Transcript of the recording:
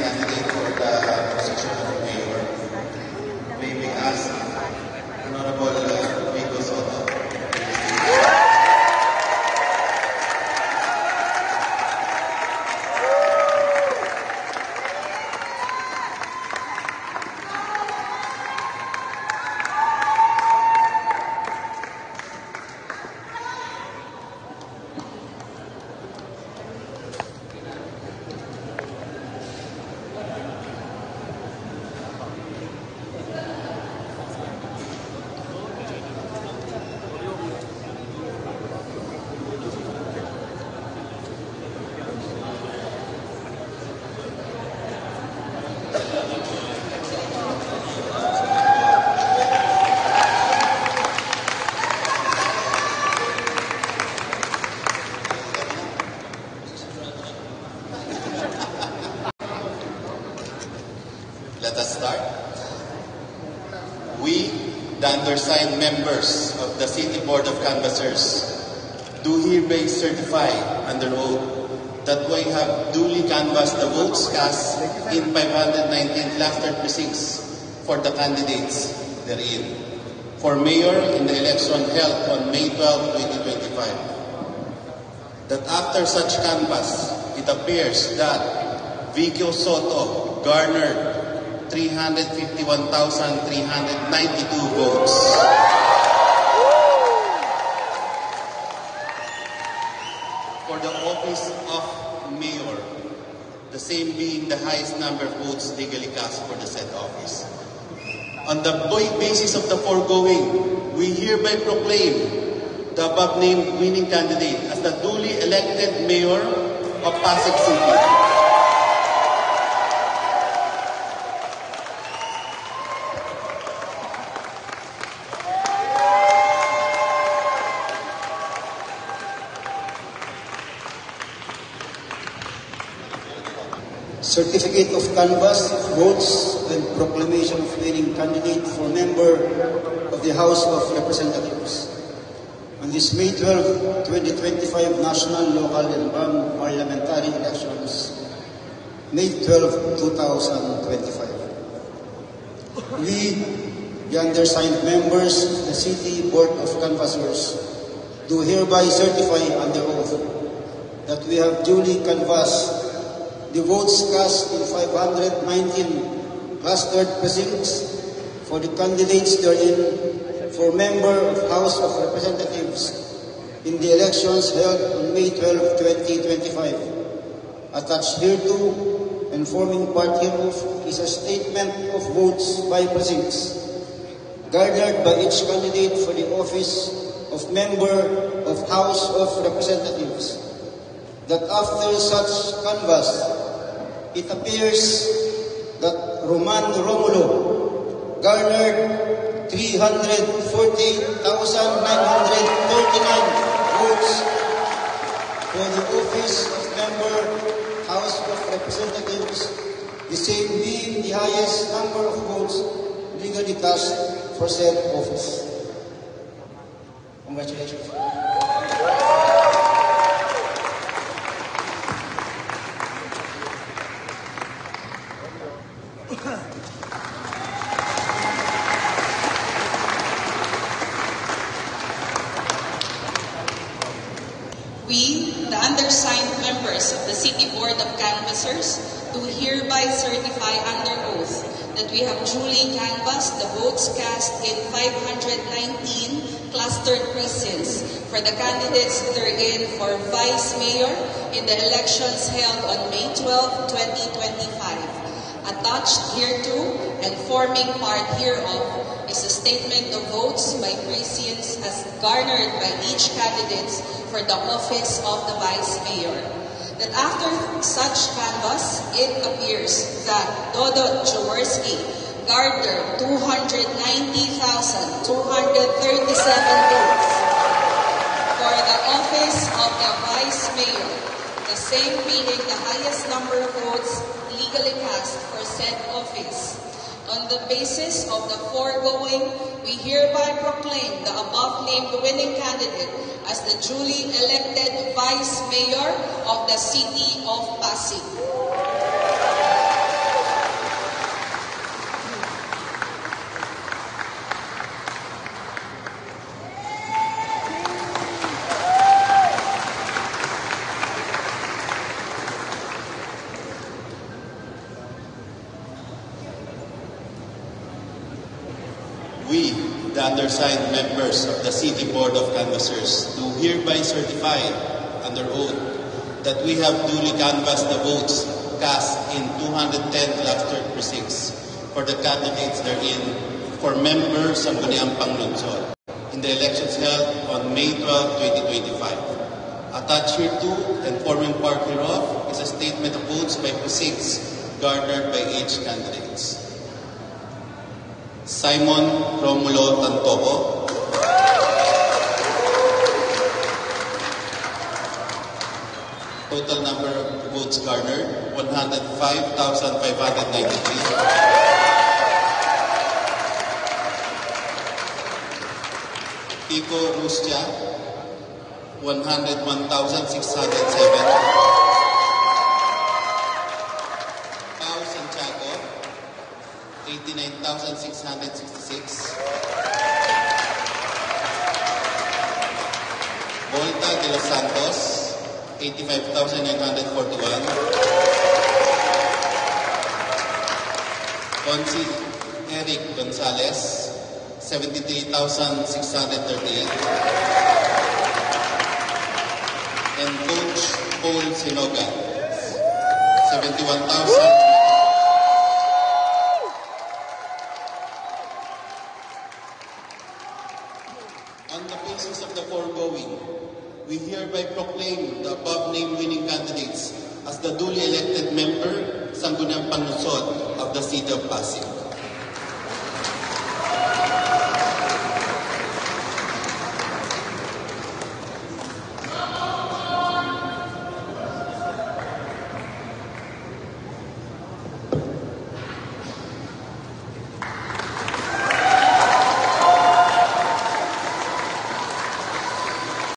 candidate for the position of mayor. May we ask Honorable Vico Soto. Let us start. We, the undersigned members of the City Board of Canvassers, do hereby certify under oath that we have duly canvassed the votes cast in 519 cluster precincts for the candidates therein for mayor in the election held on May 12, 2025. That after such canvass, it appears that Vico Soto garnered 351,392 votes. For the office of mayor, the same being the highest number of votes legally cast for the said office. On the basis of the foregoing, we hereby proclaim the above-named winning candidate as the duly elected mayor of Pasig City. Certificate of canvass, votes, and proclamation of winning candidate for member of the House of Representatives. On this May 12, 2025 national, local, and parliamentary elections, May 12, 2025. We, the undersigned members of the City Board of Canvassers, do hereby certify under oath that we have duly canvassed the votes cast in 519 clustered precincts for the candidates therein for member of House of Representatives in the elections held on May 12, 2025. Attached hereto and forming part hereof is a statement of votes by precincts garnered by each candidate for the office of member of House of Representatives. That after such canvass, it appears that Roman Romulo garnered 348,939 votes for the office of member House of Representatives, the same being the highest number of votes legally cast for said office. Congratulations. We, the undersigned members of the City Board of Canvassers, do hereby certify under oath that we have duly canvassed the votes cast in 519 clustered precincts for the candidates therein for Vice Mayor in the elections held on May 12, 2025. Attached hereto and forming part hereof is a statement of votes by precincts as garnered by each candidate for the office of the Vice Mayor. That after such canvass, it appears that Dodo Jaworski garnered 290,237 votes for the office of the Vice Mayor, the same being the highest number of votes legally cast for said office. On the basis of the foregoing, we hereby proclaim the above-named winning candidate as the duly elected Vice Mayor of the City of Pasig. We, the undersigned members of the City Board of Canvassers, do hereby certify under oath that we have duly canvassed the votes cast in 210 cluster precincts for the candidates therein for members ng Sangguniang Panglungsod in the elections held on May 12, 2025. Attached hereto and forming part hereof is a statement of votes by precincts garnered by each candidates. Simon Romulo Tantoco. Total number of votes garnered, 105,593. Pico Rustia, 101,607. Pao Santiago, 89,666. Volta de los Santos, 85,941. Consi Eric Gonzalez, 73,638. And Coach Paul Sinoga, 71,000. On the basis of the foregoing, we hereby proclaim the above-named winning candidates as the duly elected member, Sangguniang Panlungsod of the City of Pasig.